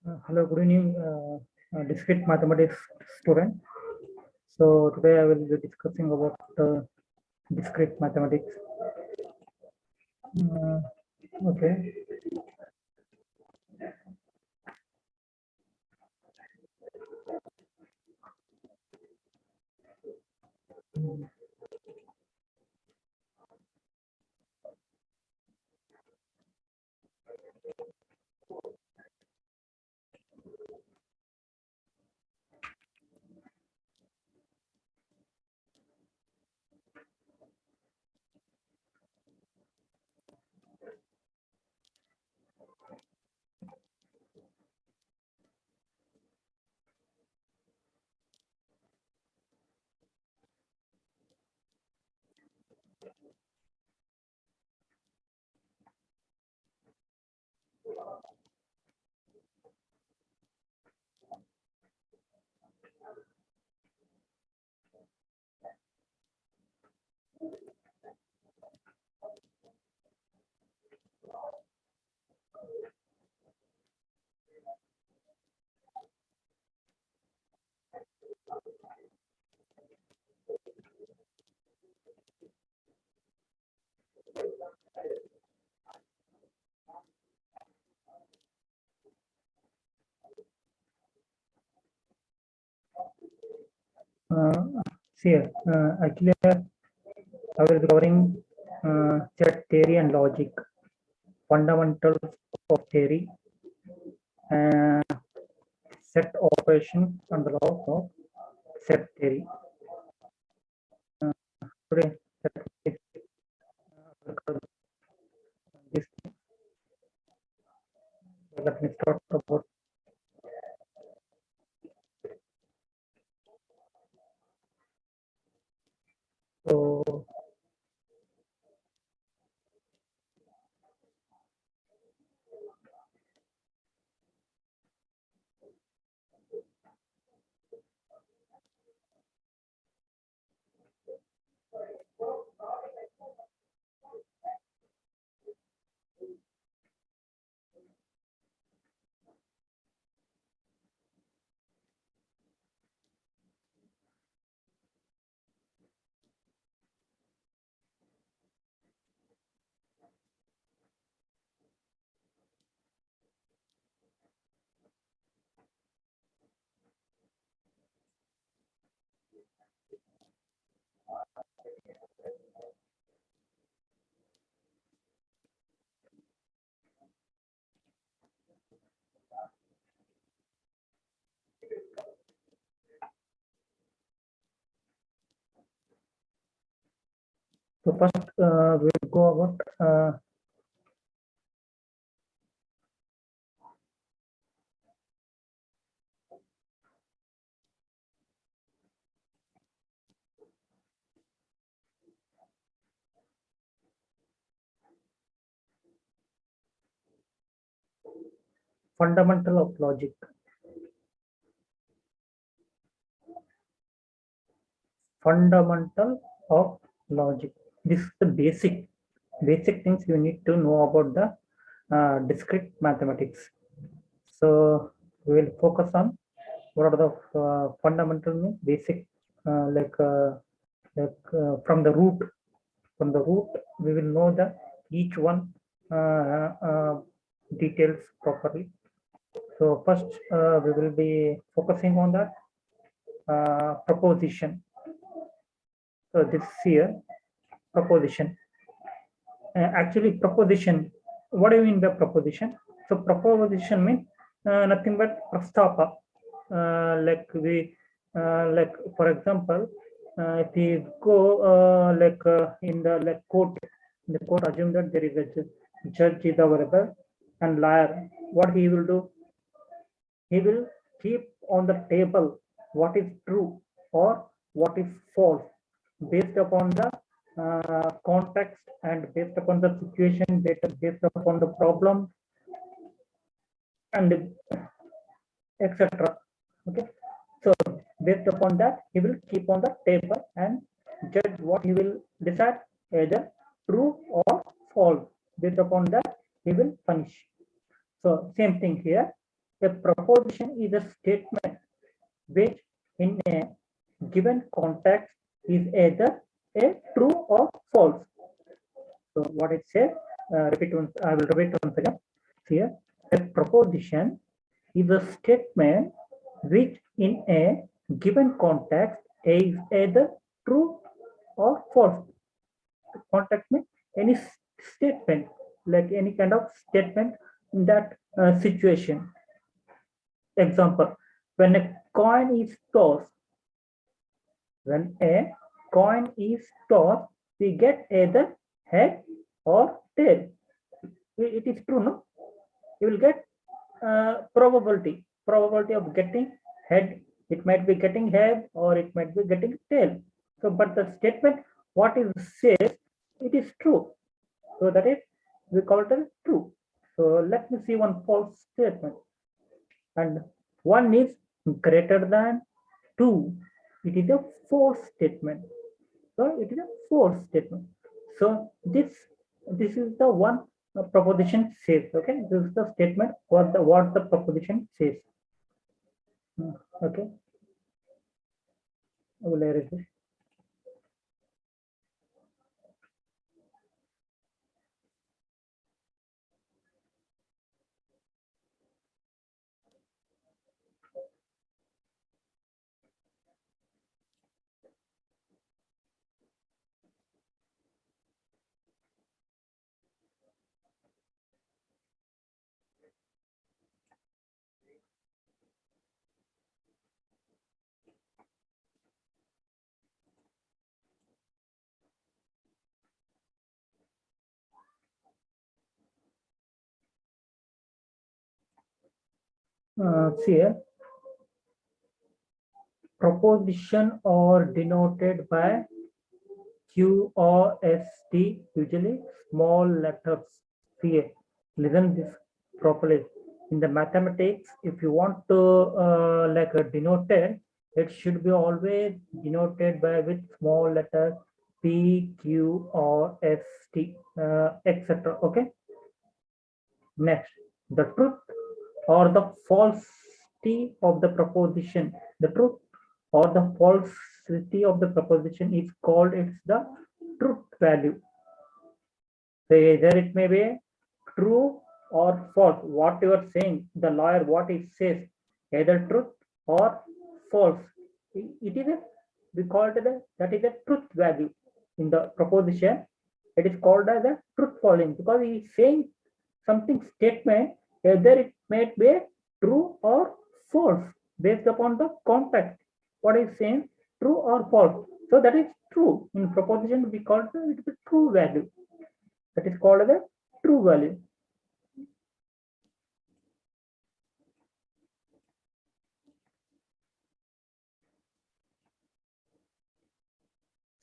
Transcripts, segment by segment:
Hello, good evening, discrete mathematics student. So today I will be discussing about discrete mathematics. Uh, okay. Uh, See, actually, I will be covering set theory and logic, fundamentals of theory, uh, set operation, and the laws of set theory. Today, this, let me start about. So, first, we'll go about fundamental of logic. Fundamental of logic. This is the basic things you need to know about the discrete mathematics. So we will focus on what are the fundamental means basic, from the root. From the root, we will know the each one details properly. So first, we will be focusing on the proposition. So this here proposition. Actually, proposition. What do you mean by proposition? So proposition means nothing but prastapa. Like for example, if we go in the court, the court assume that there is a judge is available and liar. What he will do? He will keep on the table what is true or what is false based upon the context and based upon the situation, based upon the problem, and etc. Okay, so based upon that, he will keep on the table and judge what he will decide, either true or false. Based upon that, he will punish. So same thing here. A proposition is a statement which in a given context is either a true or false. So what it says, repeat once, I will repeat once again. Here, a proposition is a statement which in a given context is either true or false. Context means any statement, like any kind of statement in that situation. Example, when a coin is tossed, when a coin is tossed, we get either head or tail. It is true, no? You will get probability of getting head. It might be getting head or it might be getting tail. So, but the statement what is says it is true. So that is we call it as true. So let me see one false statement. And one is greater than two. It is a false statement. So it is a false statement. So this is the one proposition says. Okay, this is the statement what the proposition says. Okay, I will erase this. See here, proposition are denoted by Q or S T, usually small letters. See, listen this properly. In the mathematics, if you want to like denoted, it should be always denoted by with small letter P, Q, or S, T, etc. Okay. Next, the truth or the falsity of the proposition. The truth or the falsity of the proposition is called it's the truth value. So either it may be true or false. What you are saying, the lawyer, what he says, either truth or false. It is a we call it that is a truth value in the proposition. It is called as a truth value because he is saying something statement, either it may be true or false based upon the context. What is saying, true or false. So that is true. In proposition, we call it the true value. That is called the true value.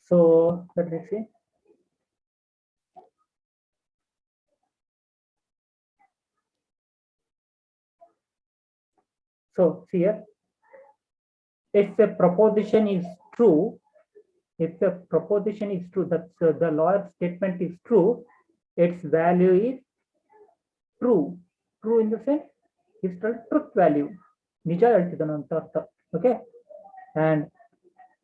So let me see. So here, if a proposition is true, if the proposition is true, that the lawyer statement is true, its value is true. True in the sense, it's the truth value. ನಿಜ ಹೇಳ್ತಿದ್ದಾನೆ ಅಂತ ಅರ್ಥ. Okay. And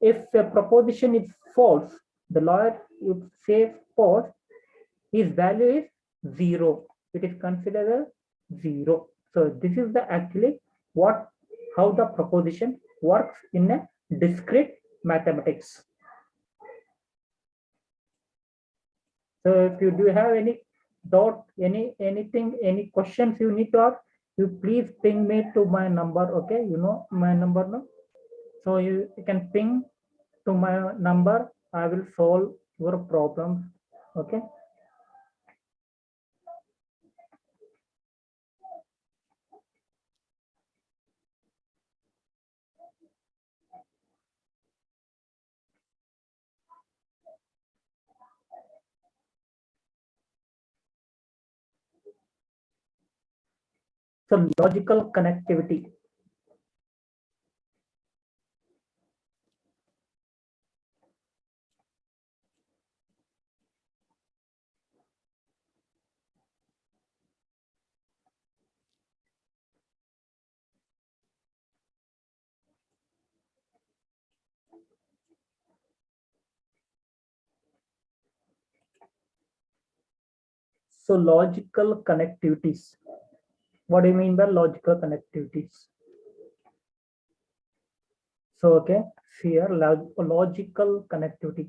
if a proposition is false, the lawyer would say false, his value is zero. It is considered as zero. So this is the actually how the proposition works in a discrete mathematics. So if you do have any doubt, anything, any questions you need to ask, you please ping me to my number. Okay, you know my number now. So you can ping to my number. I will solve your problems. Okay. So logical connectivity. So logical connectivities. What do you mean by logical connectivities? So okay, here logical connectivity.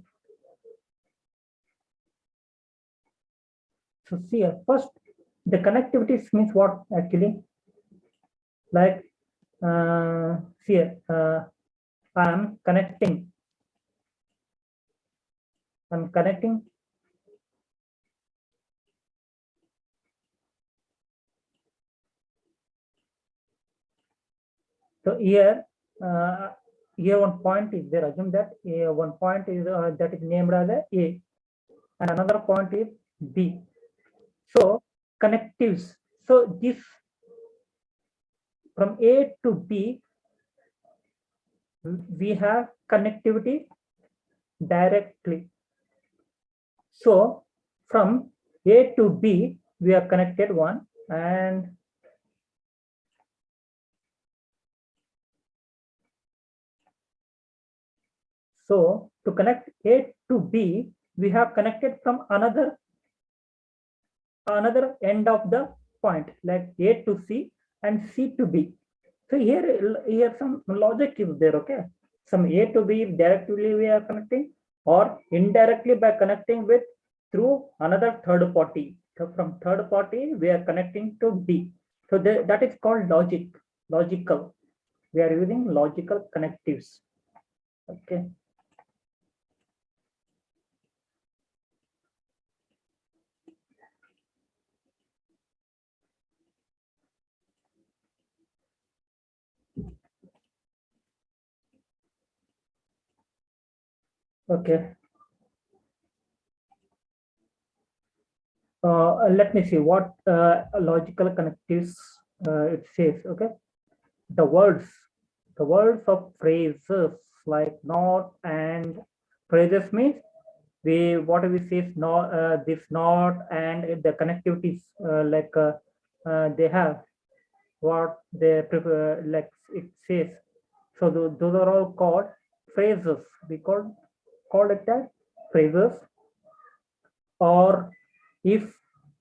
So see here, first the connectivities means what actually? Like see here, I'm connecting. I'm connecting. So here one point is there. Assume that one point is that is named as A, and another point is B. So connectives. So this from A to B, we have connectivity directly. So from A to B, we are connected one, and so to connect A to B, we have connected from another end of the point, like A to C and C to B. So here some logic is there, okay? Some A to B directly we are connecting, or indirectly by connecting with through another third party. So from third party we are connecting to B. So that is called logical. We are using logical connectives. Okay. Okay. Let me see what logical connectives it says. Okay, the words, of phrases like not and phrases means what we say is not this not and the connectivities they have what they prefer, like it says. So those are all called phrases. We call it as phrases, or if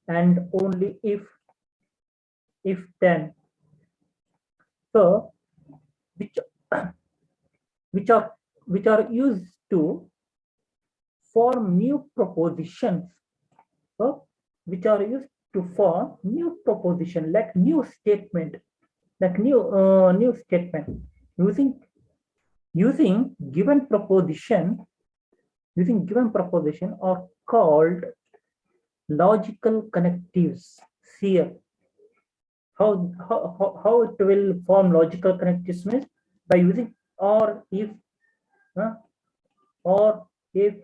and only if then. So which which are used to form new propositions. So which are used to form new proposition, like new statement, like new statement using given proposition. Using given proposition are called logical connectives. Here how it will form logical connectives means by using or if, uh, or if,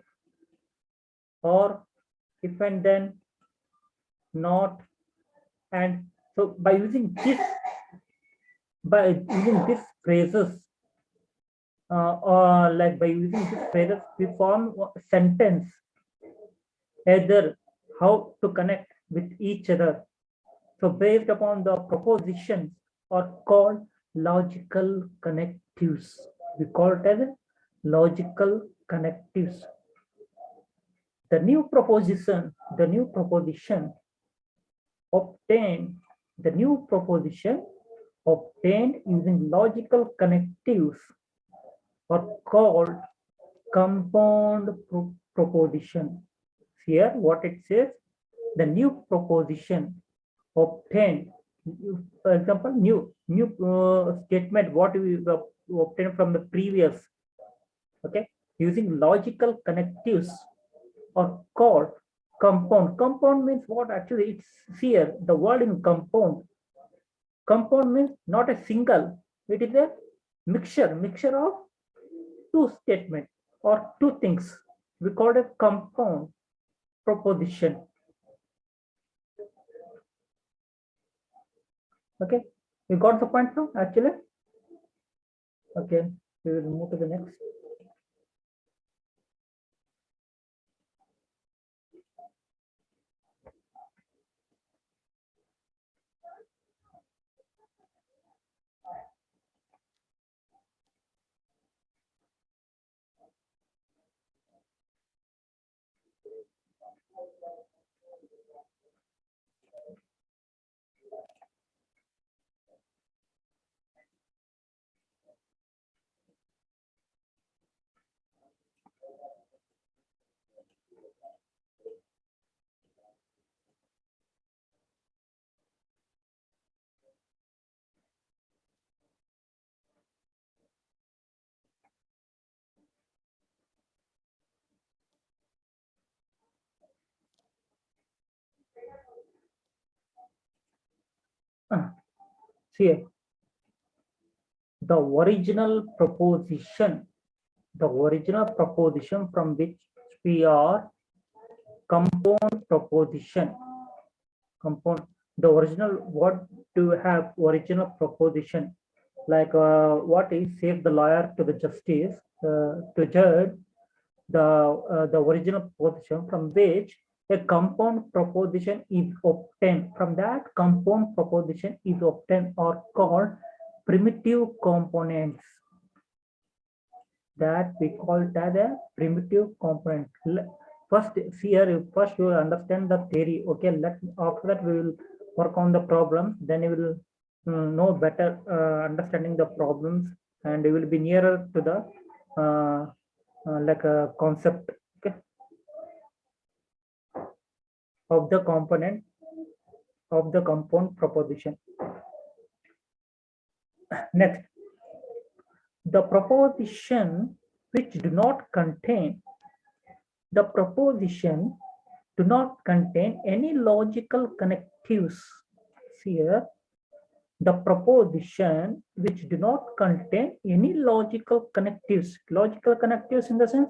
or if and then, not and. So by using these phrases, or like by using these phrases we form a sentence, either how to connect with each other. So based upon the propositions are called logical connectives. We call it as logical connectives. The new proposition obtained, using logical connectives are called compound proposition. Here, what it says, the new proposition obtained, for example, new statement what we obtained from the previous, okay, using logical connectives are called compound. Compound means what? Actually, it's here the word in compound. Compound means not a single, it is a mixture of two statements or two things. We call it compound proposition. Okay, you got the point now actually. Okay, we will move to the next. See here, the original proposition from which we are compound proposition. Compound, the original, what do you have original proposition? Like what is save the lawyer to the justice to judge, the original proposition from which a compound proposition is obtained. From that compound proposition is obtained are called primitive components. That we call it as a primitive component. First, here, first you will understand the theory. Okay, after that we will work on the problems. Then you will know better understanding the problems, and you will be nearer to the like a concept, okay, of the component of the compound proposition. Next, the proposition which do not contain any logical connectives. Here, the proposition which do not contain any logical connectives. Logical connectives in the sense,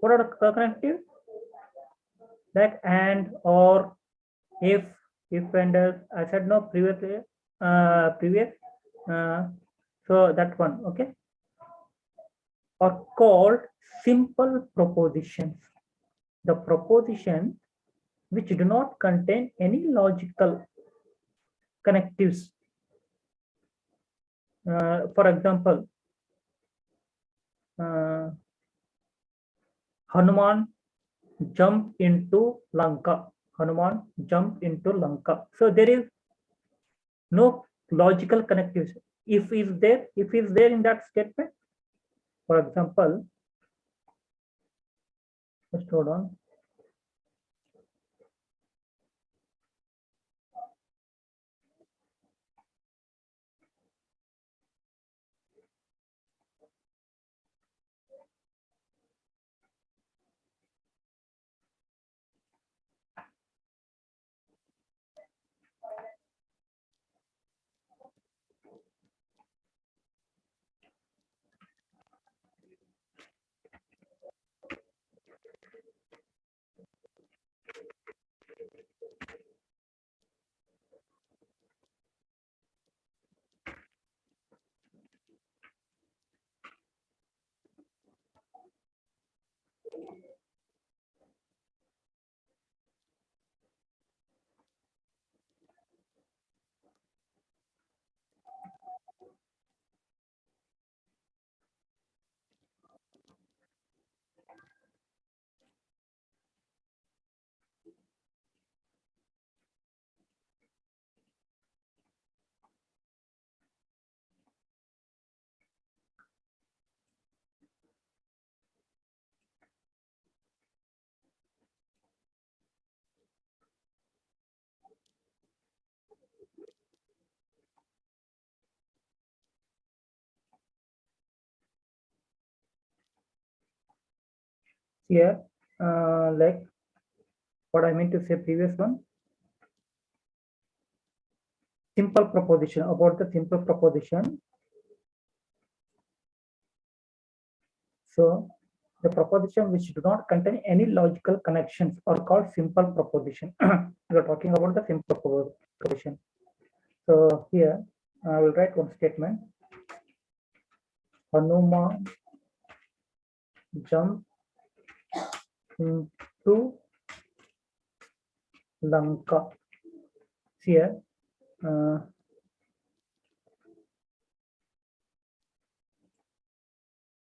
what are the connectives? Like and, or, if and else. I said no previously, so that one, okay, are called simple propositions. The proposition which do not contain any logical connectives. For example, Hanuman jump into Lanka. Hanuman jump into Lanka. So there is no logical connectivity. If is there in that statement. For example, just hold on. Here, like what I meant to say previous one, simple proposition. About the simple proposition, so the proposition which do not contain any logical connections are called simple proposition. We are talking about the simple proposition. So here I will write one statement. Hanuman jump into Lanka. Here,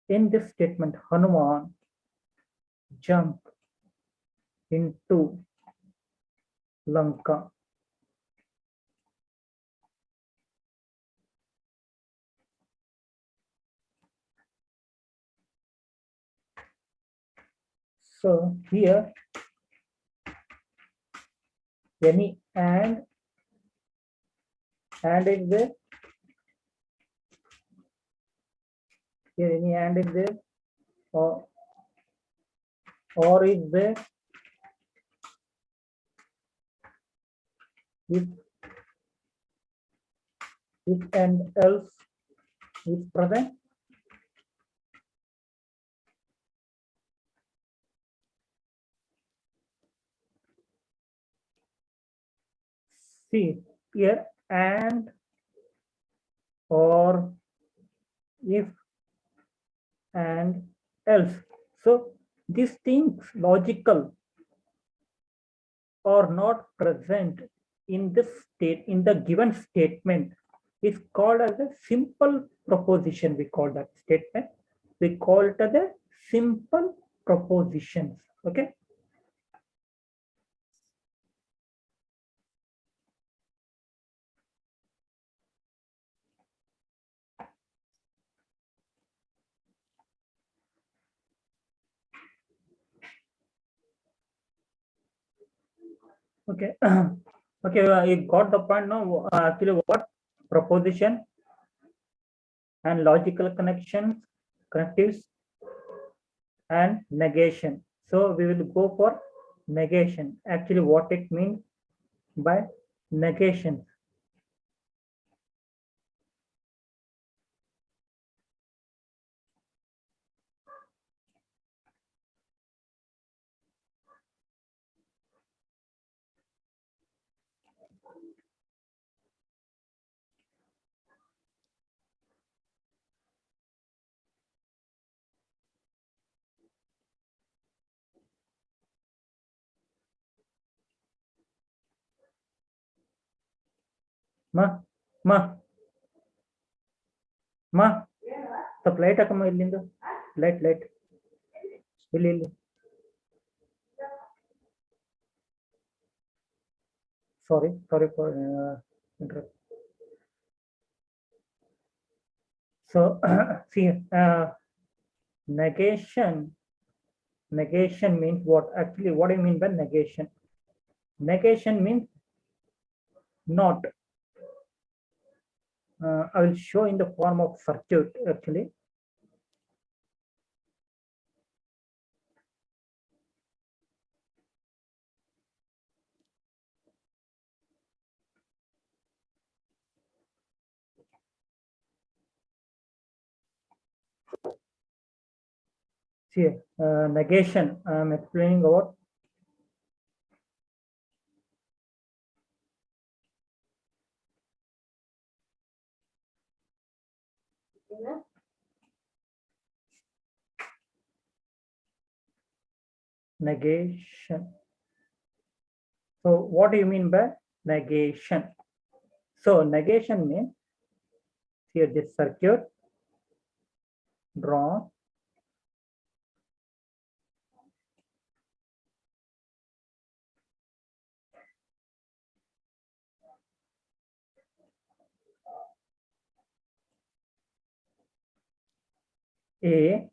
in this statement, Hanuman jump into Lanka. So here, any and is there. Here any and is there, or is there, if if and else is present. See here, and, or, if, and, else. So these things logical or not present in this state, in the given statement, is called as a simple proposition. We call that statement, we call it as a simple propositions. Okay. Okay. Okay, you got the point now. Actually, what proposition and logical connections, connectives, and negation. So we will go for negation. Actually, what it means by negation. Ma, ma, ma. ಸ್ವಲ್ಪ light ಹಾಕಮ್ಮ ಇಲ್ಲಿಂದ. Light ಇಲ್ಲಿ. Sorry for interrupt. So see, negation means what? Actually, what do you mean by negation? Negation means not. I will show in the form of circuit actually. See, negation, I am explaining about. Negation. So what do you mean by negation? So negation means, here this circuit drawn, A,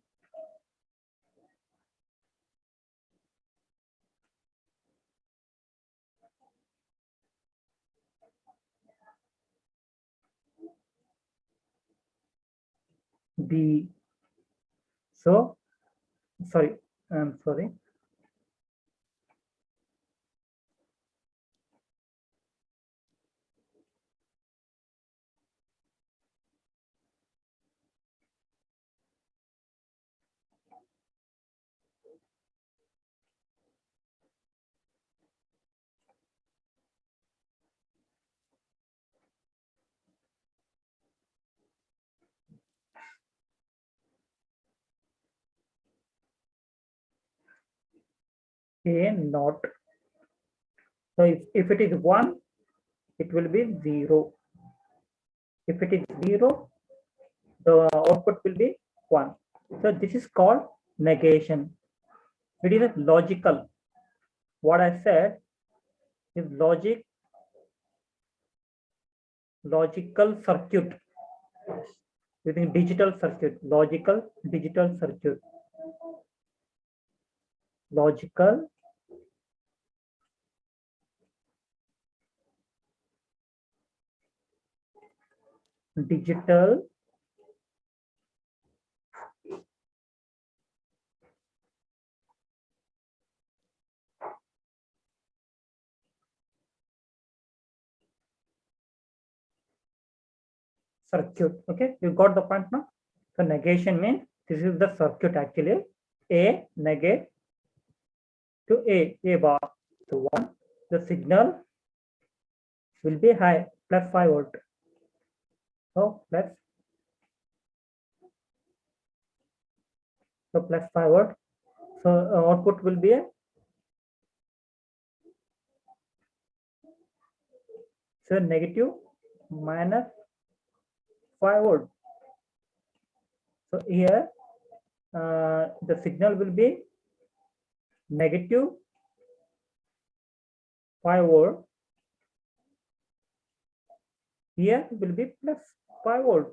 B. So sorry, I'm sorry. A not. So if it is 1, it will be 0. If it is 0, the output will be 1. So this is called negation. It is a logical. What I said is logical circuit using digital circuit, logical digital circuit, logical digital circuit. Okay, you got the point now. So negation means this is the circuit actually. A negate to A bar. So one, the signal will be high, plus 5 volt. So plus 5 volt. So output will be a negative minus 5 volt. So here the signal will be negative 5 volt. Here will be plus 5 volt.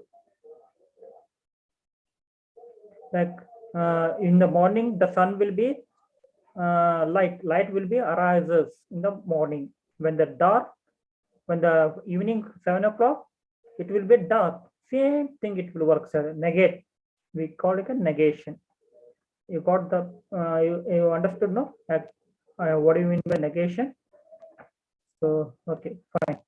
Like in the morning, the sun will be light will be arises in the morning. When the evening 7 o'clock, it will be dark. Same thing it will work. So negate. We call it a negation. You got the you understood, no? What do you mean by negation? So okay, fine.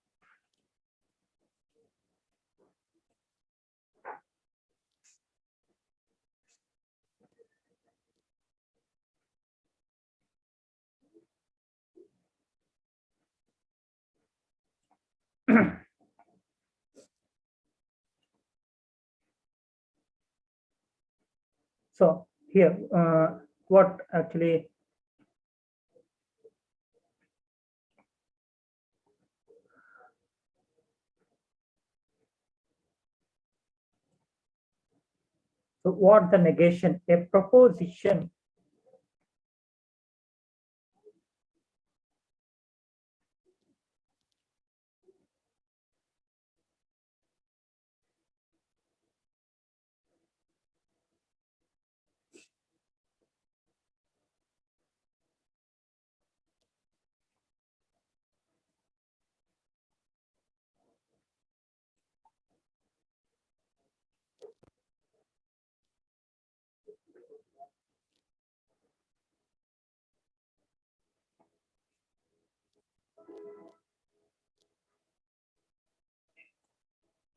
So here, what actually so what the negation? A proposition.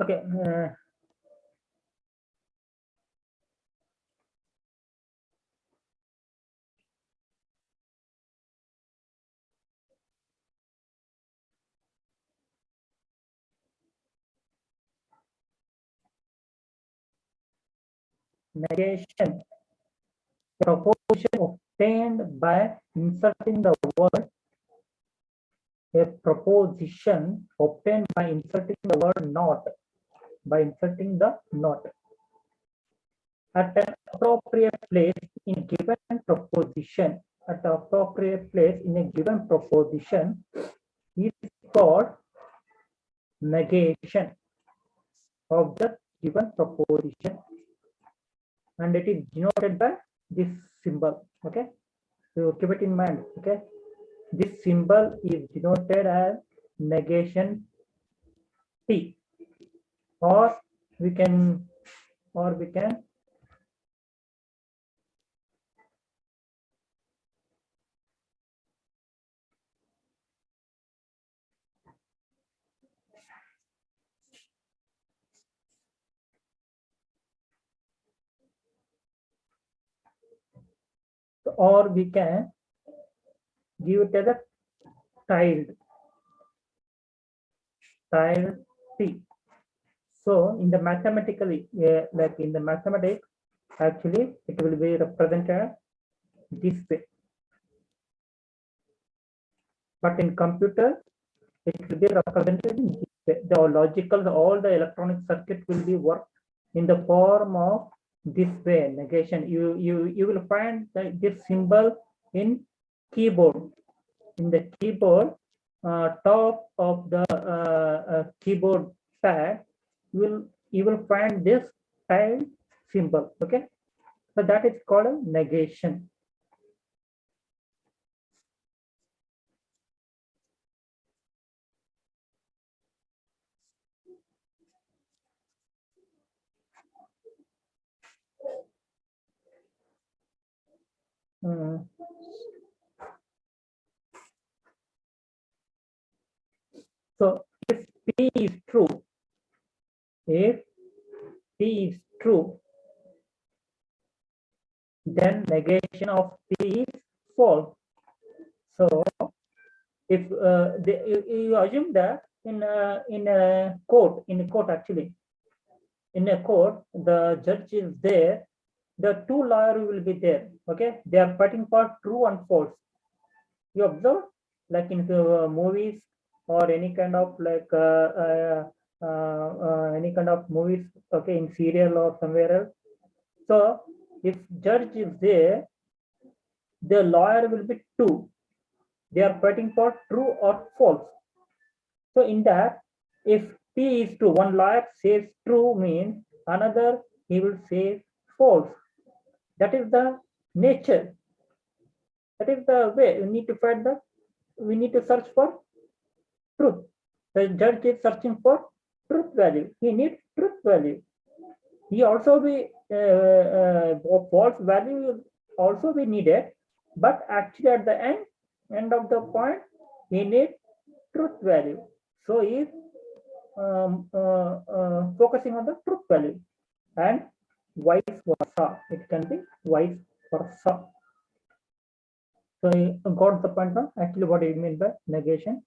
Okay. Negation. Proposition obtained by inserting the word. A proposition obtained by inserting the word not. By inserting the not at an appropriate place in given proposition. At the appropriate place in a given proposition is called negation of the given proposition, and it is denoted by this symbol. Okay, so keep it in mind. Okay, this symbol is denoted as negation P, or we can give it as a tilde P. So in the mathematically, like in the mathematics, actually it will be represented this way. But in computer, it will be represented in this way. The logical, all the electronic circuit will be worked in the form of this way, negation. You will find this symbol in keyboard. In the keyboard, top of the keyboard pad, you will find this tilde symbol. Okay, so that is called a negation. So if P is true, If P is true, then negation of P is false. So if you assume that in a court actually, in a court the judge is there, the two lawyers will be there. Okay, they are fighting for true and false. You observe, like in movies or any kind of like any kind of movies, okay, in serial or somewhere else. So if judge is there, the lawyer will be two. They are fighting for true or false. So in that, if P is true, one lawyer says true means another he will say false. That is the nature. That is the way we need to find the. We need to search for truth. The judge is searching for truth value. He needs truth value. He also be false value will also be needed, but actually at the end of the point, he needs truth value. So he is focusing on the truth value, and vice versa. It can be vice versa. So you got the point now? Actually, what do you mean by negation?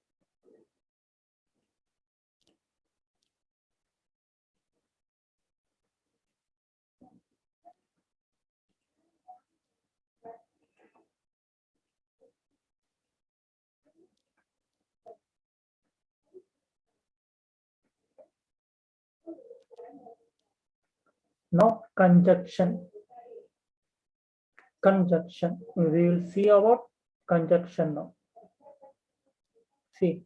Now conjunction. Conjunction. We will see about conjunction now. See.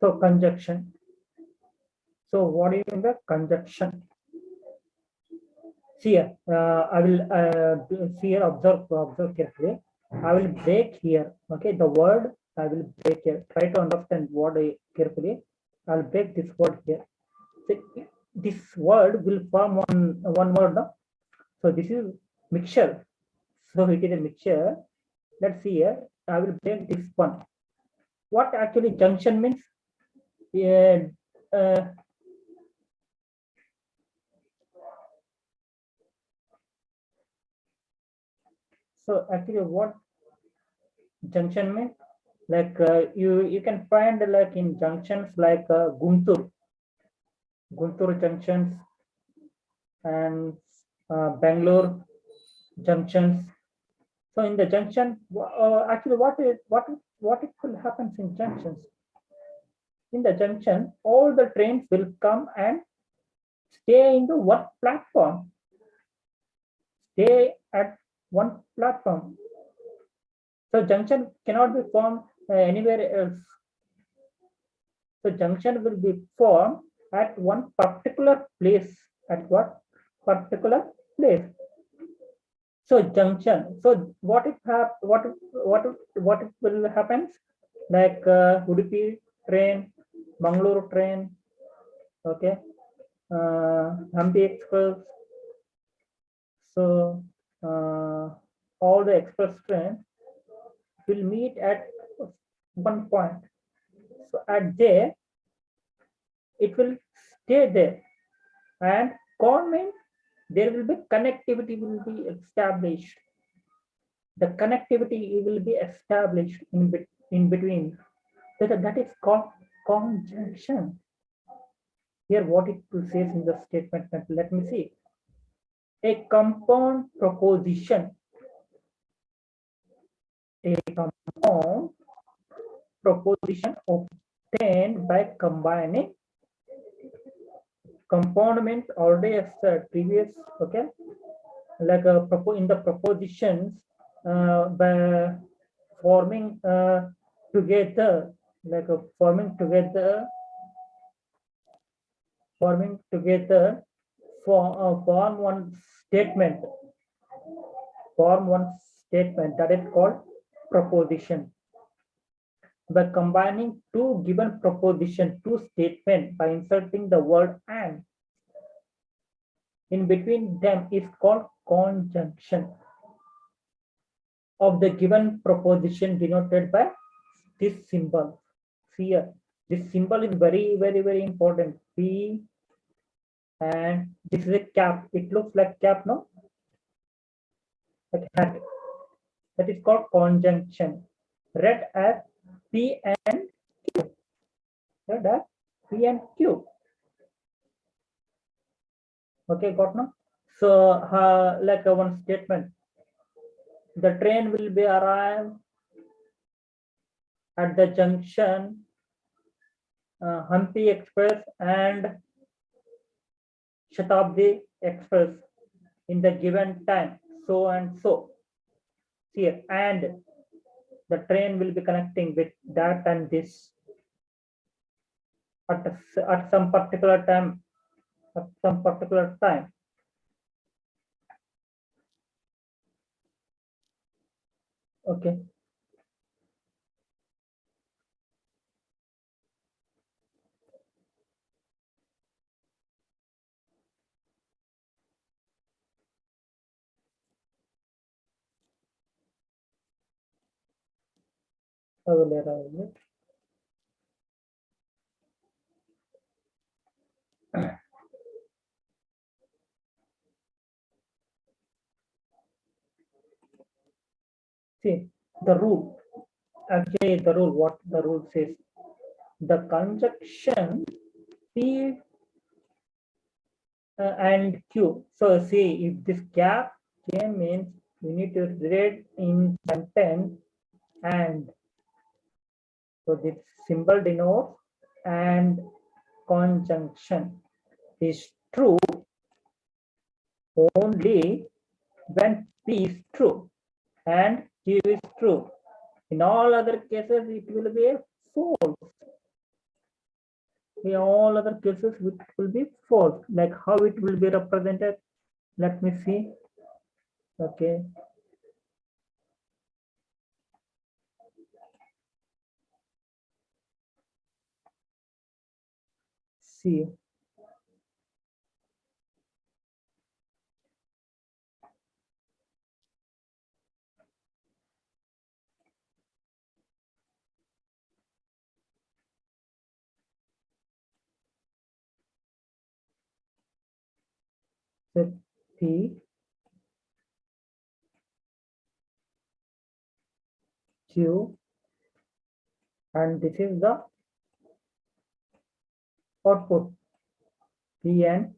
So conjunction. So what do you mean by conjunction? See here, I will see here, observe carefully. I will break here. Okay, the word I will break here. Try to understand what carefully. I'll break this word here. So this word will form one word. No? So this is mixture. So it is a mixture. Let's see here. I will break this one. What actually junction means? Yeah, so actually, what junction means? Like you can find like in junctions like Guntur junctions and Bangalore junctions. So in the junction, actually, what it will happen in junctions? In the junction, all the trains will come and stay in the one platform. Stay at one platform. So junction cannot be formed anywhere else. So junction will be formed at one particular place. At what particular place? So junction. So what it will happen? Like Udupi train, Mangalore train, okay, Hampi Express. So all the express trains will meet at one point. So at there, it will stay there, and government there will be connectivity will be established. The connectivity will be established in between. That is called conjunction. Here, what it says in the statement. Let me see. A compound proposition. A compound proposition obtained by combining. Compound means already as previous. Okay. like in the propositions, by forming together, like forming together for form one statement, that is called proposition. By combining two given proposition, two statement by inserting the word and in between them is called conjunction of the given proposition denoted by this symbol. See here, this symbol is very important. P, and this is a cap. It looks like cap, no? Like hat. That is called conjunction. Read as P and Q. Read as P and Q. Okay, got now? So, like one statement, the train will be arrive at the junction Hampi Express and Shatabdi Express in the given time, so and so. Here, and the train will be connecting with that and this at some particular time, Okay. I will arrive. See the rule. Actually, the rule. What the rule says: the conjunction P and Q. So see, if this gap K means we need to read in sentence and. So this symbol denotes and conjunction is true only when P is true and Q is true. In all other cases, it will be a false. In all other cases, it will be false. Like how it will be represented? Let me see. Okay. See. So P, Q, and this is the output P and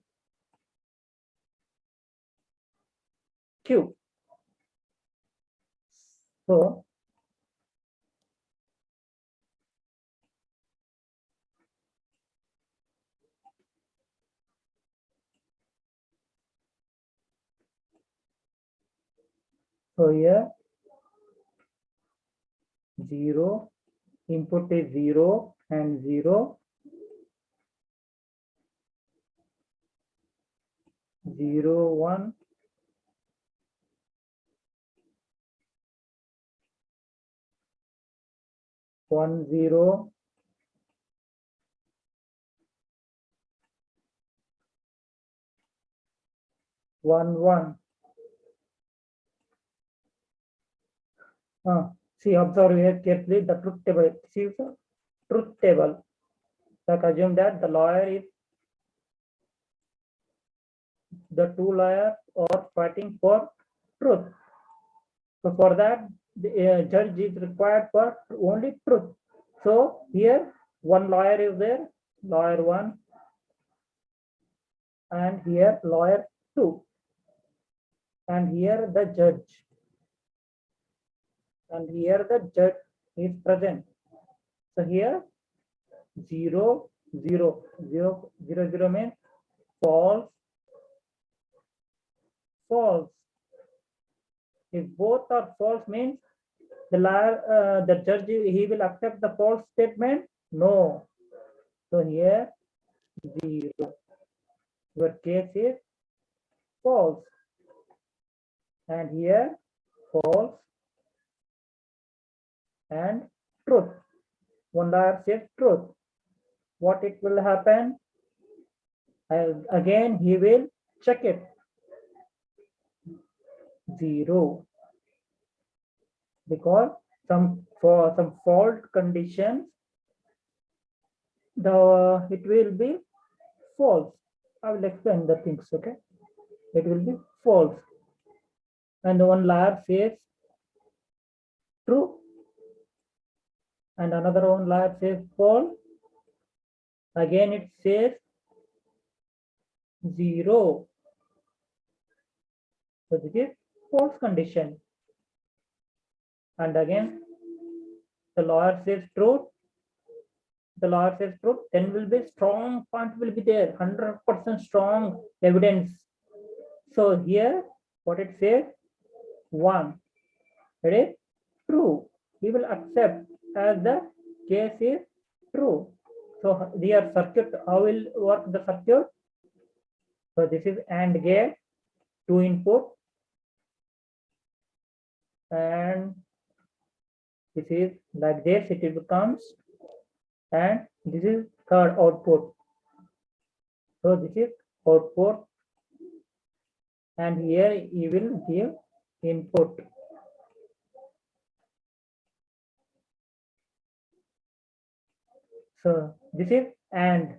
Q. So here 0, input is 0 and 0, 0, 1, 1, 0, 1, 1. See, observe here carefully the truth table. See the truth table. Like assume that the lawyer is the two lawyers are fighting for truth. So for that, the judge is required for only truth. So here one lawyer is there, lawyer 1, and here lawyer 2, and here the judge, and here the judge is present. So here 0, 0, 0, 0, 0 means false, false. If both are false means the liar, the judge, he will accept the false statement? No. So here 0. Your case is false. And here false and truth. One liar says truth. What it will happen? Again, he will check it. 0. Because for some fault conditions, it will be false. I will explain the things, okay? It will be false. And one liar says true. And another one liar says false. Again, it says 0. So this is false condition. And again, the lawyer says truth. The lawyer says truth, then will be strong point will be there, 100% strong evidence. So here, what it says, 1. It is true. He will accept as the case is true. So here circuit, how will work the circuit? So this is AND gate, 2 input, and this is like this, it becomes, and this is third output. So this is output, and here you will give input. So this is AND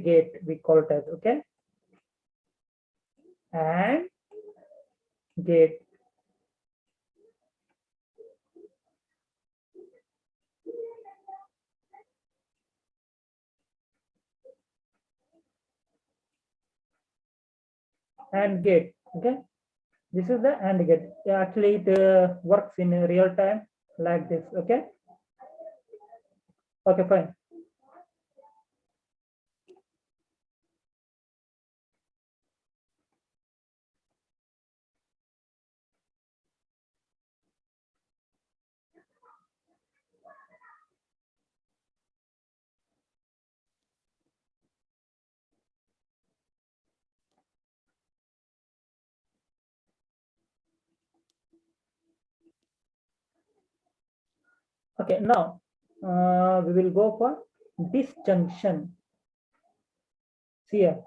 gate, we call it as, okay, AND gate. AND gate, okay, this is the AND gate. Actually it works in real time like this, okay. Okay, fine. Okay, now we will go for disjunction. See here,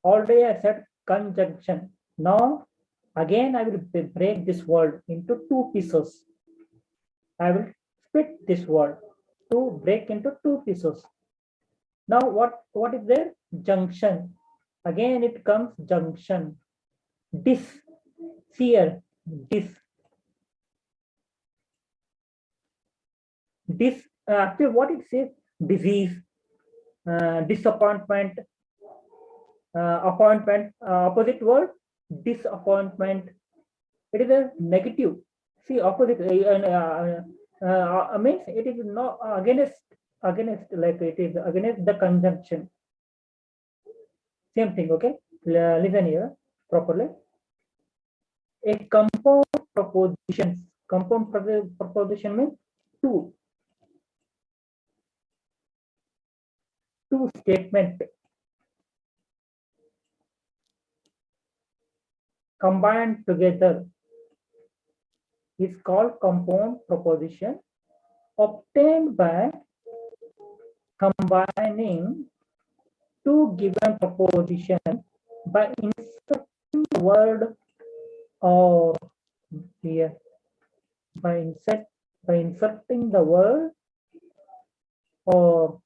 already I said conjunction. Now again I will break this word into 2 pieces. I will split this word to break into 2 pieces. Now what is there? Junction. Again it comes junction. Dis. See here, dis. After what it says, disease, disappointment, appointment, opposite word, disappointment. It is a negative. See, opposite means it is not against, like it is against the conjunction. Same thing, okay? Listen here properly. A compound proposition. Compound proposition means two statement combined together is called compound proposition, obtained by combining 2 given propositions by inserting the word or here by inserting the word or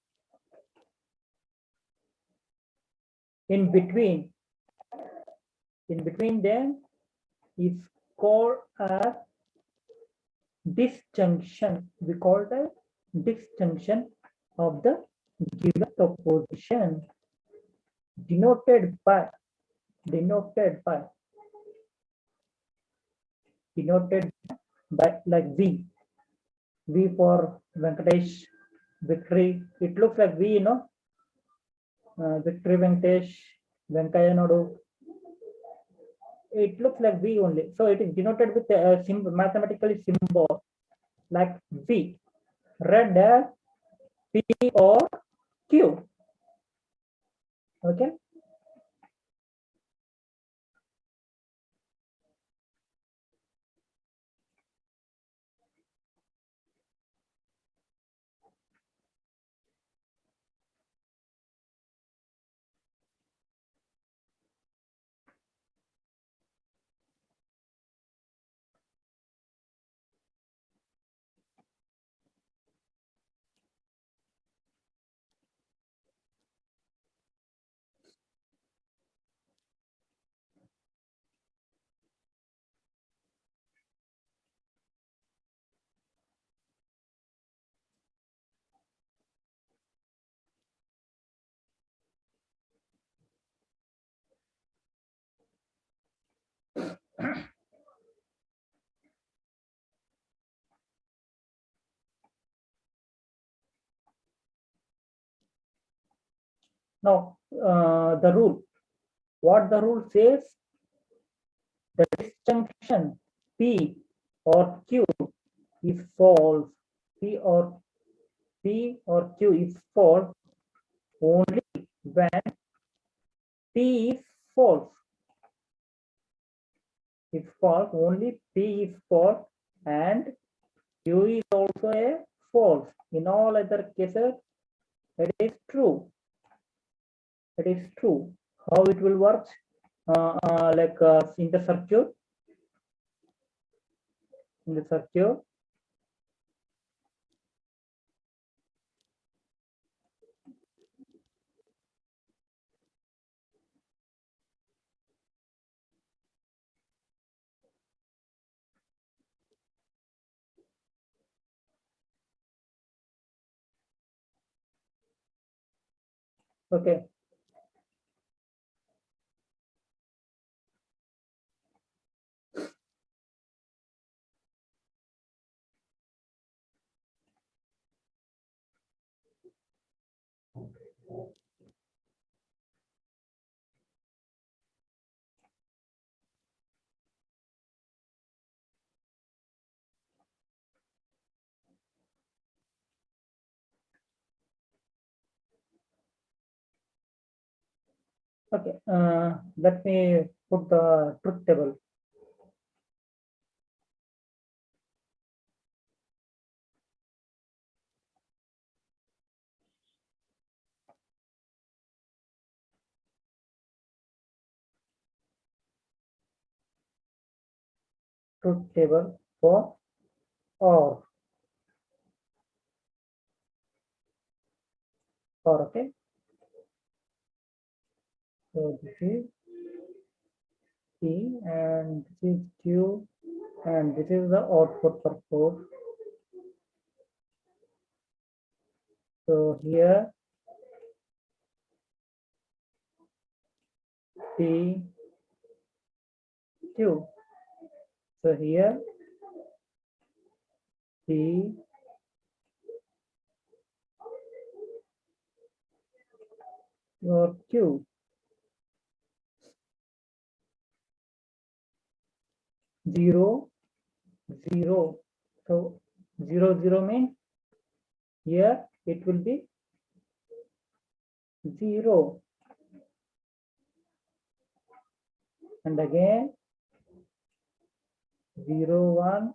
in between them is called a disjunction. We call it a disjunction of the given proposition, denoted by like V for Venkatesh, victory. It looks like V, you know. Victory Venkatesh, Venkaya Nadu. It looks like V only. So it is denoted with a symbol, mathematically symbol like V. Red as P or Q. Okay. Now the rule. What the rule says, the disjunction P or Q is false. P or Q is false only when P is false. It's false, only P is false and Q is also a false. In all other cases, it is true. It is true. How it will work? In the circuit. In the circuit. Okay. Okay. Let me put the truth table. Truth table for or. Okay. So this is P and this is Q and this is the output for port. So here P Q. So here P or Q. 0 0. So 0 0 means here it will be 0 and again 0 1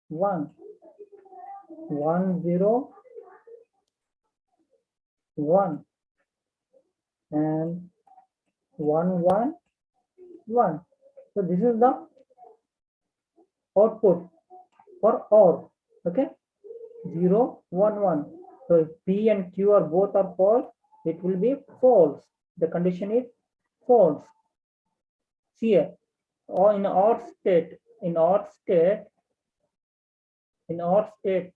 1 1 0 1 and 1 1 1. So this is the output for OR. Okay, 0 1 1. So if P and Q are both are false, it will be false. The condition is false. See here, or in OR state, in OR state, in OR state,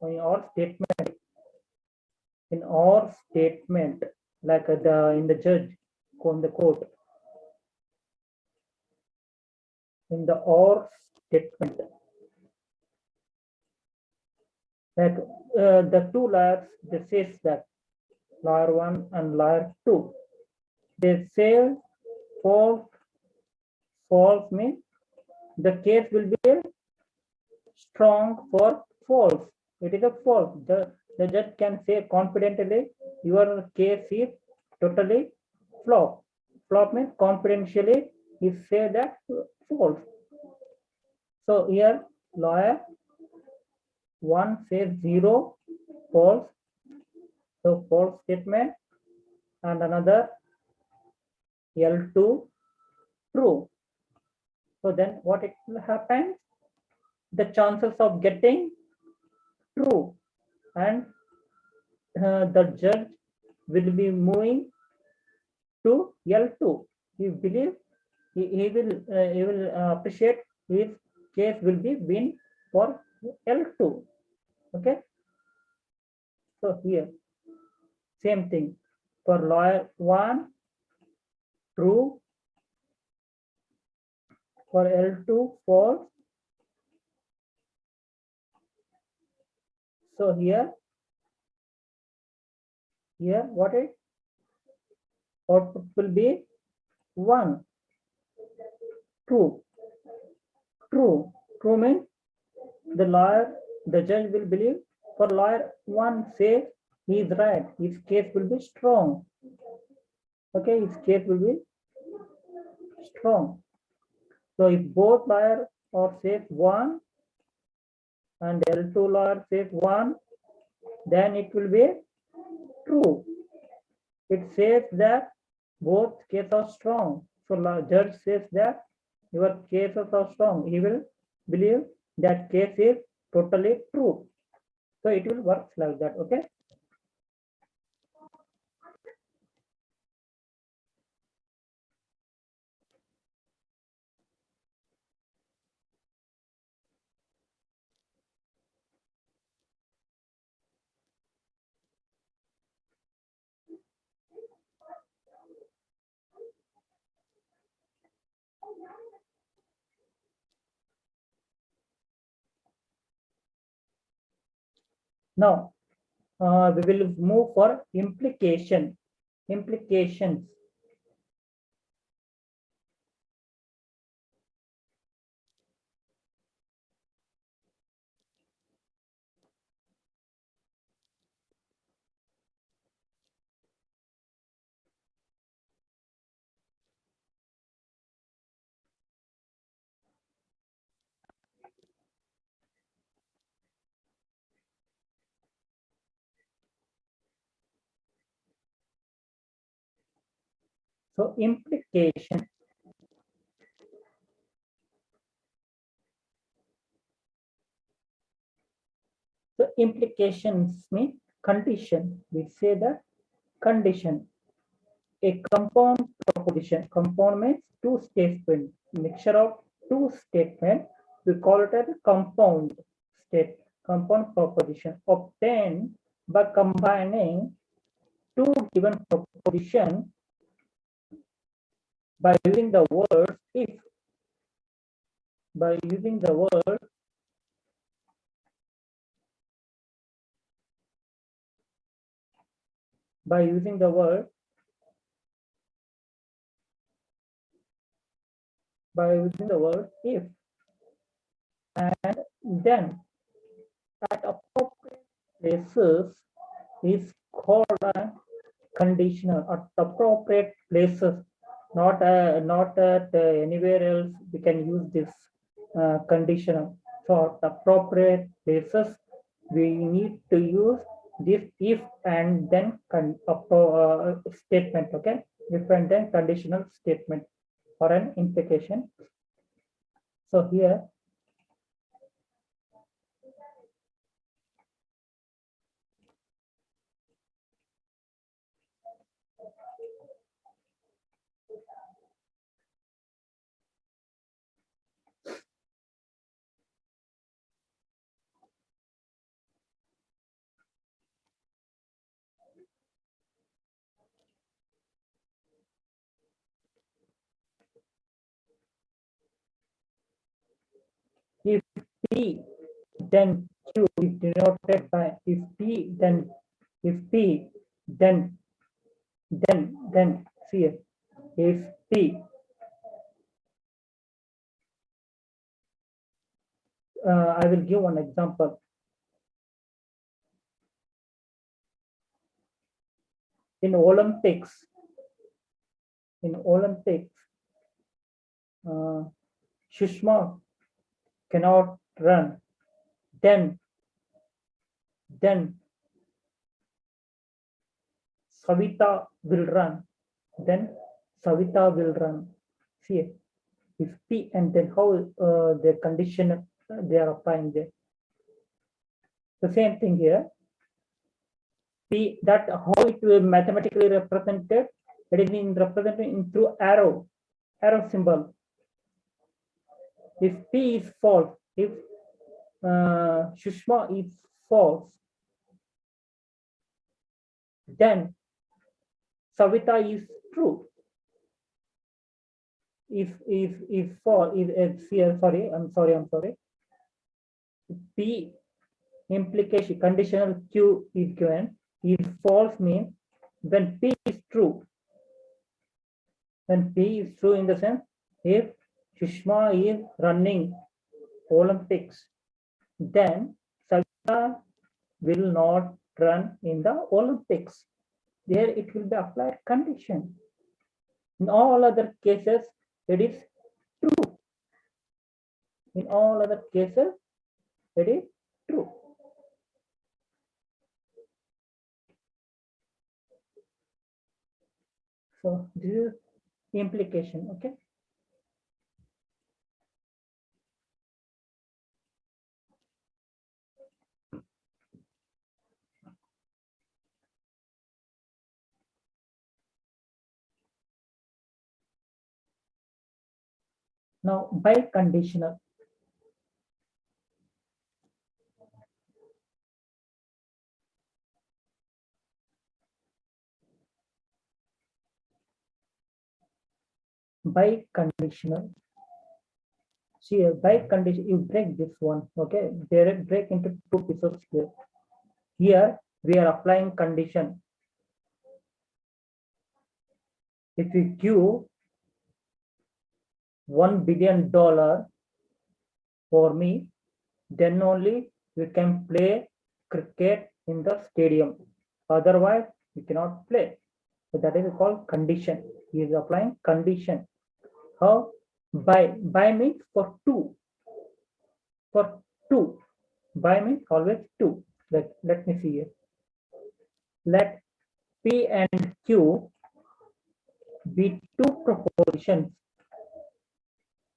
or in OR statement, in OR statement, like the in the judge on the court, in the OR statement, like the two lawyers, they says that lawyer 1 and lawyer 2. They say false. False means the case will be strong for false. It is a false. The judge can say confidently your case is totally flop. Flop means confidentially he say that false. So here lawyer 1 says 0 false. So false statement, and another L2 true. So then what it will happen? The chances of getting true, and the judge will be moving to L2. He believes he will appreciate his case will be win for L2. Okay. So here same thing for lawyer 1 true, for L2 false. So here what it output will be 1 true. True means the judge will believe for lawyer 1 says he is right, his case will be strong. Okay, his case will be strong. So if both lawyer or says 1 and L2 lawyer says 1, then it will be true. It says that both cases are strong. So judge says that your cases are strong. He will believe that case is totally true. So it will work like that. Okay. Now we will move for implications. So implication. So implications mean condition. We say that condition. A compound proposition. Compound means two statements. Mixture of two statements. We call it as a compound state. Compound proposition obtained by combining two given propositions by using the word if. By using the word by using the word if, and then at appropriate places is called a conditional. At appropriate places, not at anywhere else we can use this conditional. So at appropriate places we need to use this if and then statement. Okay, if and then conditional statement or an implication. So here if P then Q is denoted by if P then see it. If P, I will give one example. In Olympics, Sushma cannot run. Then Savita will run. Then Savita will run. See, if P and then how the condition they are applying there. The same thing here. P, that how it will mathematically represented. It is in represented in through arrow symbol. If P is false, if Sushma is false, then Savita is true. If false, if here, sorry, I'm sorry. P implication conditional Q is given. If false means when P is true. When P is true in the sense if Sushma is running Olympics, then Savita will not run in the Olympics. There it will be applied condition. In all other cases, it is true. In all other cases, it is true. So this is implication, okay? Now biconditional. Biconditional. See, biconditional, you break this one, okay? They break into two pieces here. Here we are applying condition. If we give $1 billion for me, then only we can play cricket in the stadium. Otherwise, we cannot play. So that is called condition. He is applying condition. How? By means for two. For two. By means always two. Let me see here. Let P and Q be two propositions.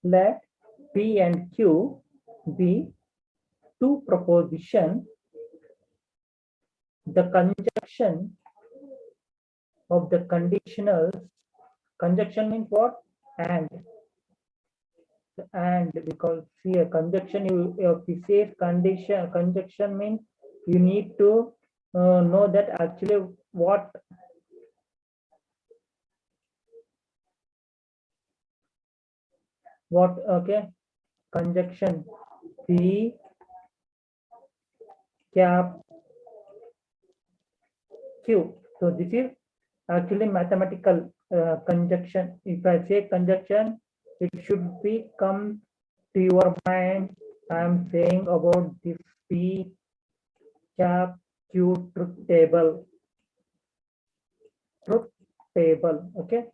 Let P and Q be two propositions. The conjunction of the conditionals. Conjunction means what? And because here conjunction, if you say conjunction means you need to know that actually what okay, conjunction P cap Q. So this is actually mathematical conjunction. If I say conjunction, it should be come to your mind. I am saying about this P cap Q truth table. Truth table, okay.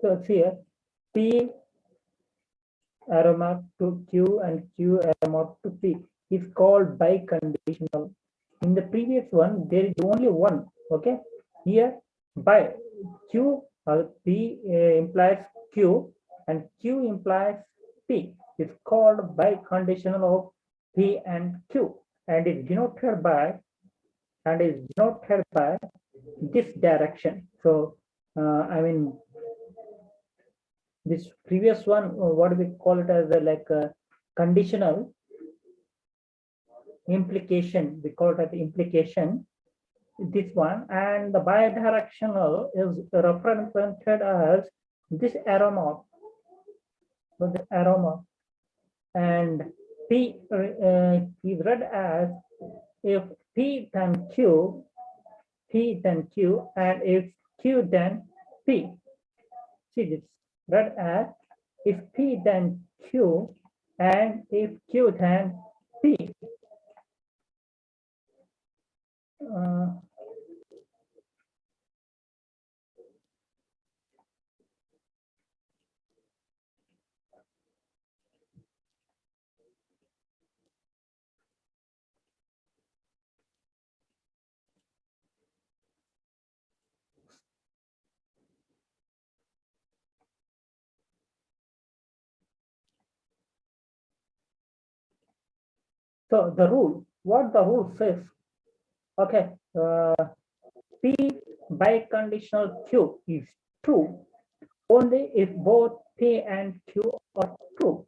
So here P arrow mark to Q and Q arrow mark to P is called biconditional. In the previous one, there is only one. Okay, here by Q P implies Q and Q implies P. It's called biconditional of P and Q, and is denoted by this direction. So I mean, this previous one, what we call it as like conditional. implication. We call that implication. This one, and the bidirectional is represented as this arrow mark. So the arrow mark, and P is read as if P then Q, P then Q, and if Q then P. See this read as if P then Q, and if Q then P. So the rule, what the rule says, okay, P biconditional Q is true only if both P and Q are true.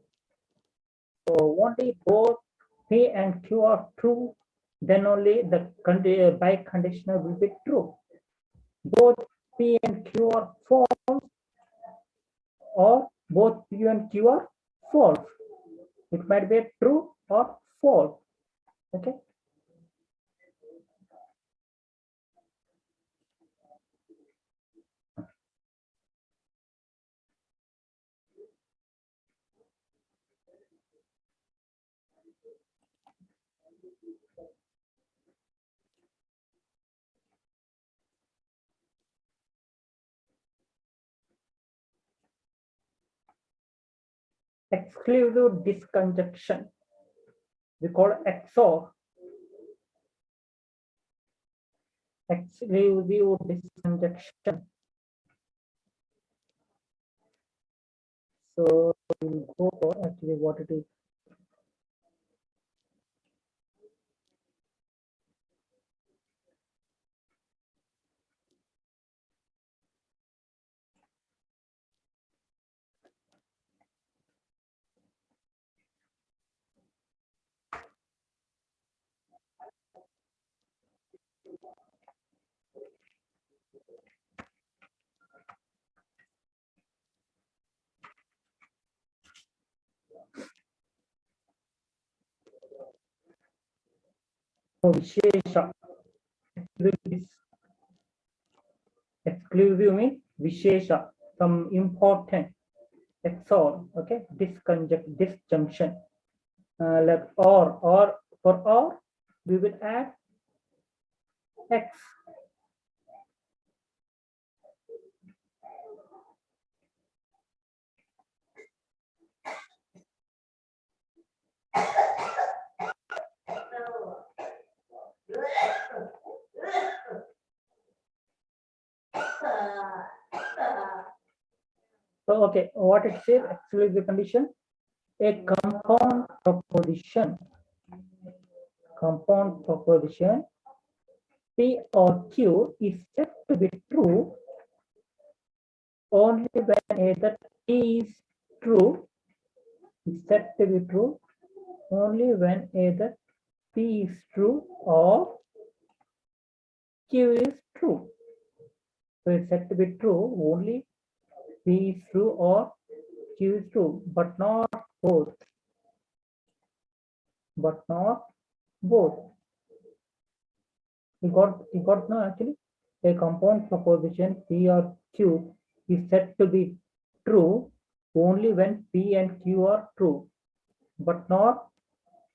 So only both P and Q are true, then only the biconditional will be true. Both P and Q are false, or both P and Q are false. It might be true or false. Okay. Exclusive disconjunction, we call XOR. Exclusive disconjunction. So we'll go for actually what it is. So Vishesha. Exclusive means Vishesha, some important. XOR, okay, disjunction. Like or for or, we will add X. So, okay, what it says actually the condition, a compound proposition P or Q is said to be true only when either P is true, is said to be true only when either P is true or Q is true. So it's said to be true only P is true or Q is true, but not both. But not both. You got no actually. A compound proposition P or Q is said to be true only when P and Q are true, but not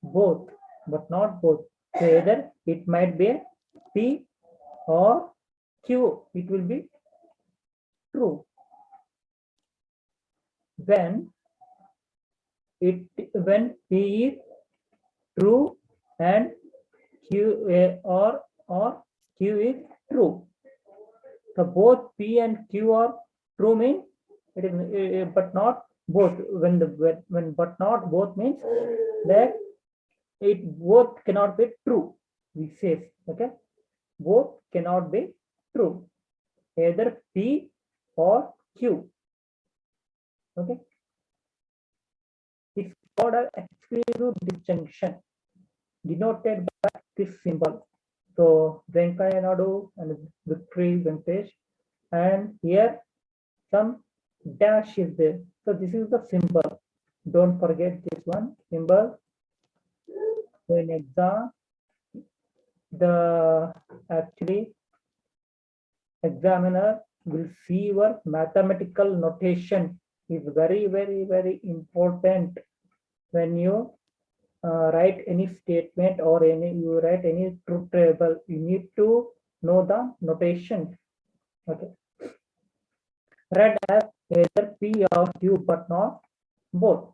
both. But not both. So either it might be P or Q. It will be true when P is true and Q or Q is true. So both P and Q are true means it is, but not both. When but not both means that it both cannot be true. We say, okay, both cannot be true, either P or Q. Okay, it's called an exclusive disjunction. denoted by this symbol. So Venkaya Naidu and Victory Venkatesh, and here some dash is there. So this is the symbol. Don't forget this one symbol. So in exam, the actually examiner will see your mathematical notation is very important when you write any statement or you write any truth table. You need to know the notation. Okay. Read as either P or Q, but not both.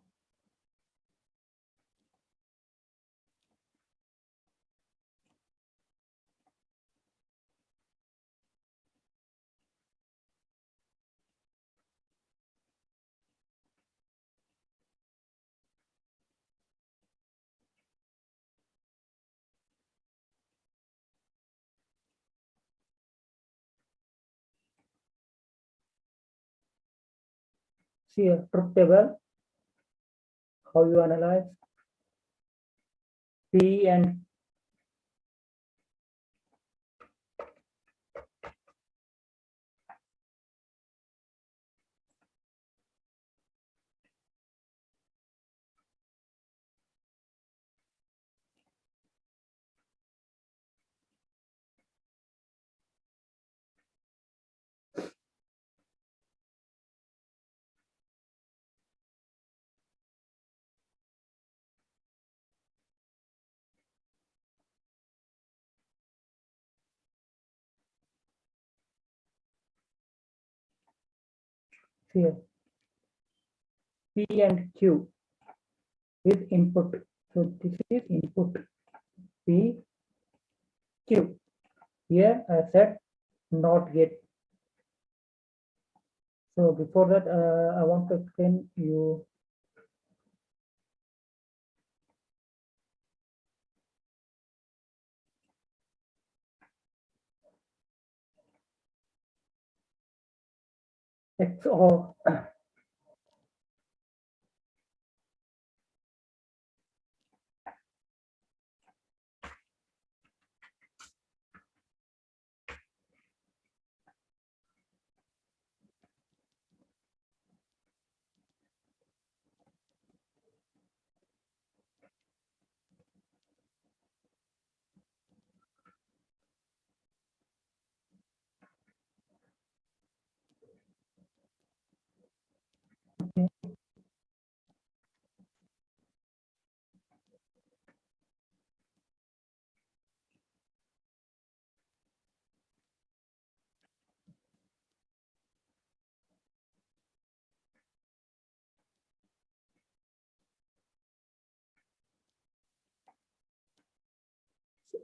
See a truth table, how you analyze P and here P and Q is input. So this is input P Q. Here I said not yet. So before that, I want to explain you XOR.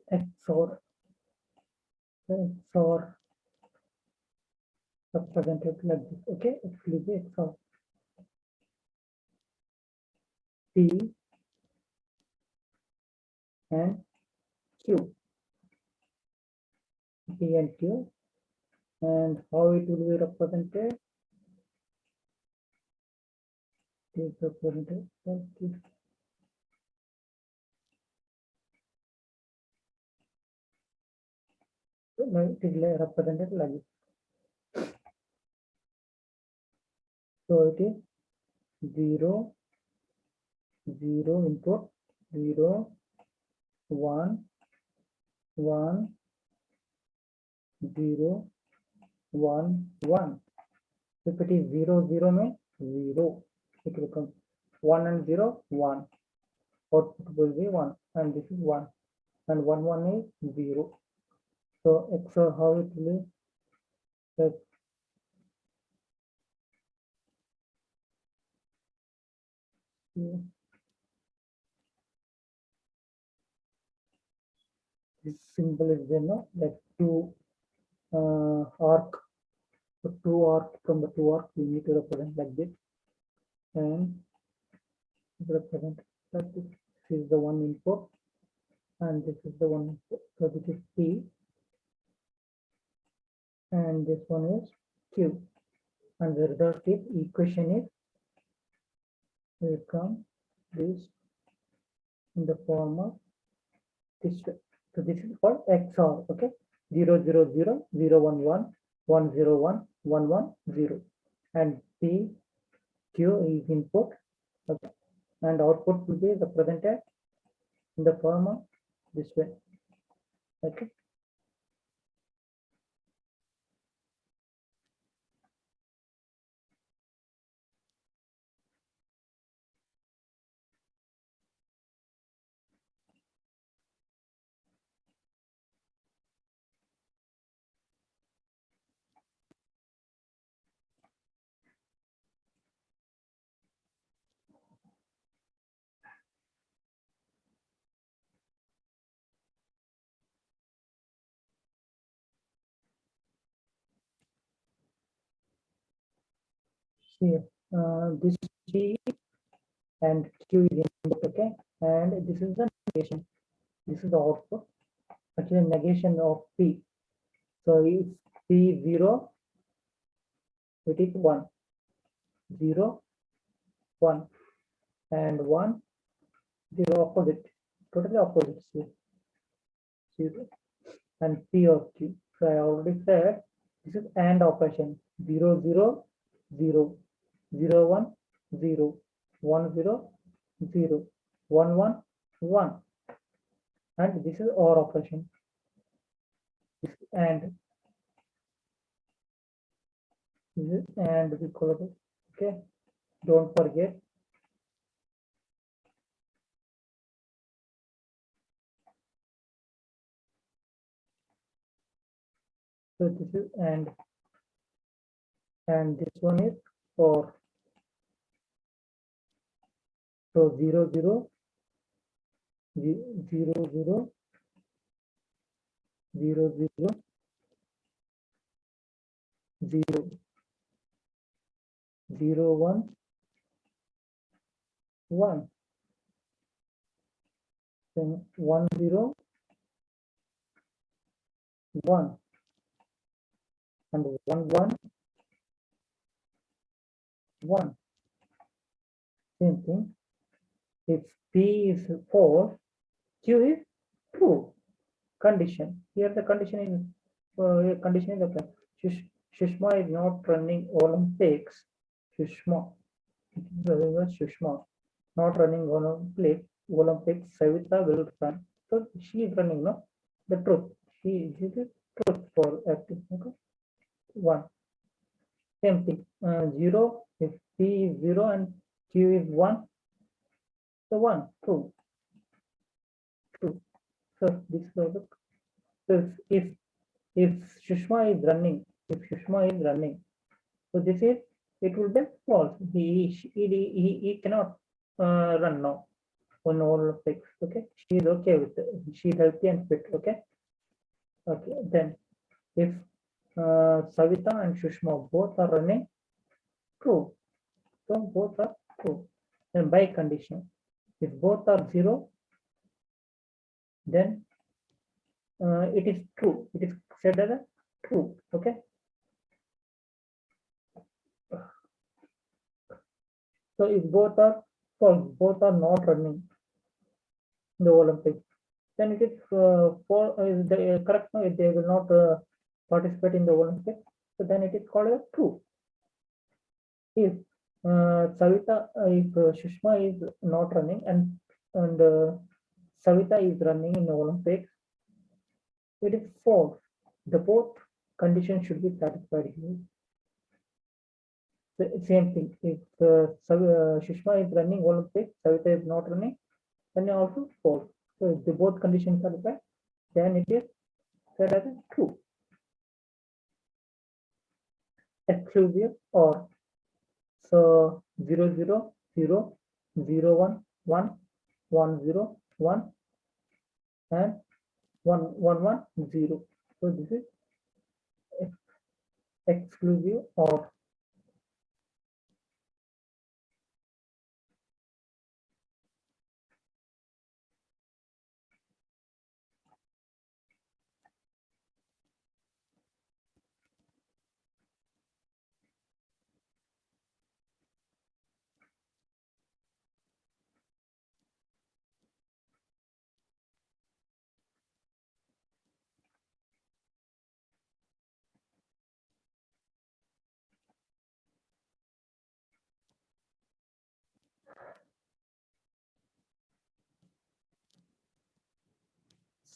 XOR. XOR represented like this. Okay, actually the XOR P and Q. P and Q. And how it will be represented? It is represented like this. It is represented like this. So it is 0, 0 input, 0, 1, 1, 0, 1, 1. If it is 0, 0 means 0. It will come 1 and 0, 1. Output will be 1, and this is 1. And 1, 1 is 0. So XOR how it will be? This symbol is there, no? Like two arc. So two arc, from the two arc we need to represent like this, and represent like this. This is the one input, and this is the one input. So this is P, and this one is Q, and the result is equation is will come this in the form of this way. So this is called XOR. Okay, 0 0 0 0 1 1 1 0 1 1 1 0, and P Q is input. Okay, and output will be represented in the form of this way. Okay. Here, this G and Q is input. Okay, and this is the negation. This is the output. Actually, negation of P. So if P 0, it is 1, 0, 1, and 1, 0 opposite, totally opposite. 0 and P of Q. So I already said this is AND operation. 0 0 0 0 1 0 1 0 0 1 1 1, and this is OR operation. And this is and we call it. Okay, don't forget. So this is and this one is OR. So 0 0 0 0 0 0 0 0 1 1, then 1 0 1, and 1 1 1. Same thing. If P is 4, Q is true. Condition. Here the condition is okay. Sushma is not running Olympics. Sushma. Sushma not running Olympics. Savita will run. So she is running, no? The truth. She is truth for acting. Okay. 1. Same thing. 0. If P is 0 and Q is 1, so 1. True. True. So this is the. So if Sushma is running, so this is, it will be false. He cannot run now on all six. Okay, she is okay with it. She is healthy and fit. Okay, okay. Then if Savita and Sushma both are running, true. So both are true. Then by condition, if both are 0, then it is true. It is said as a true. Okay. So if both are false, both are not running the Olympics, then it is is the correct. No, if they will not participate in the Olympics, so then it is called a true. If Savita, if Sushma is not running and Savita is running in the Olympics, it is false. The both conditions should be satisfied here. The same thing. If Sushma is running Olympics, Savita is not running, then also false. So if the both conditions are satisfied, then it is said as true. Exclusive or. So 0 0 0 0 1 1 1 0 1 and 1 1 1 0. So this is exclusive or.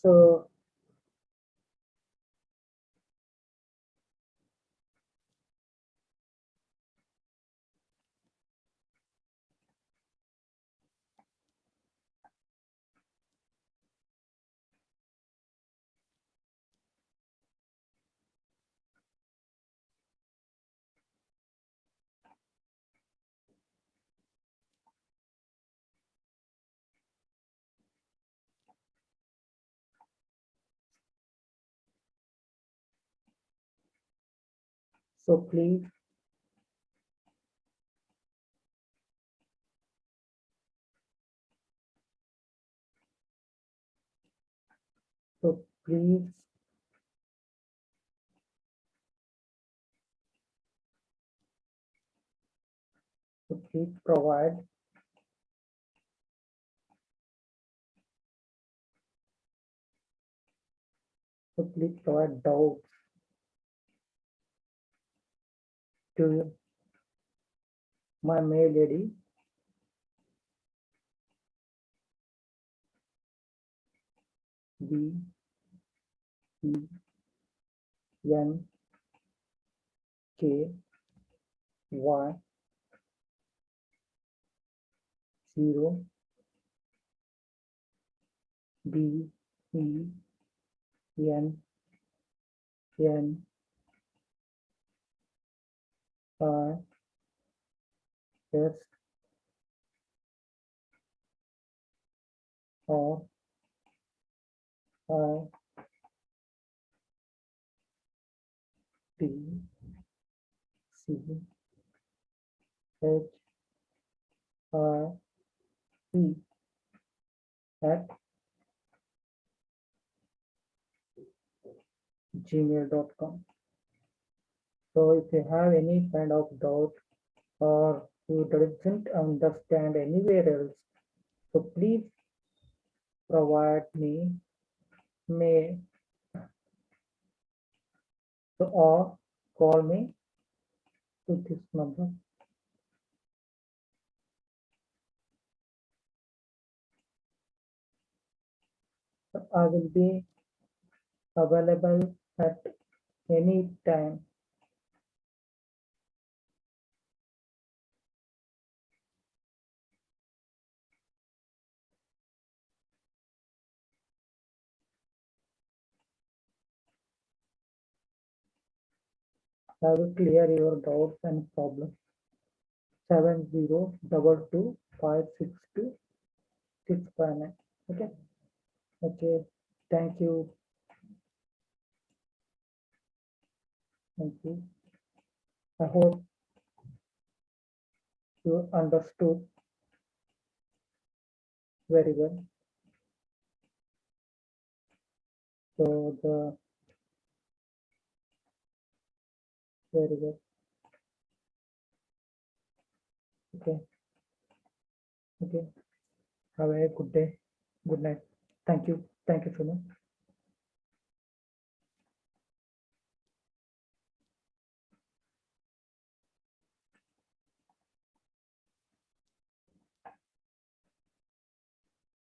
So so please so please so please provide doubts to my mail ID B E N K Y 0 B E N N I S R I T C H I E at gmail.com. So if you have any kind of doubt or you doesn't understand anywhere else, so please provide me may or call me to this number. I will be available at any time. I will clear your doubts and problems. 70222562 659. Okay. Okay. Thank you. Thank you. I hope you understood very well. So the very well. Okay. Okay. Have a good day. Good night. Thank you. Thank you so much.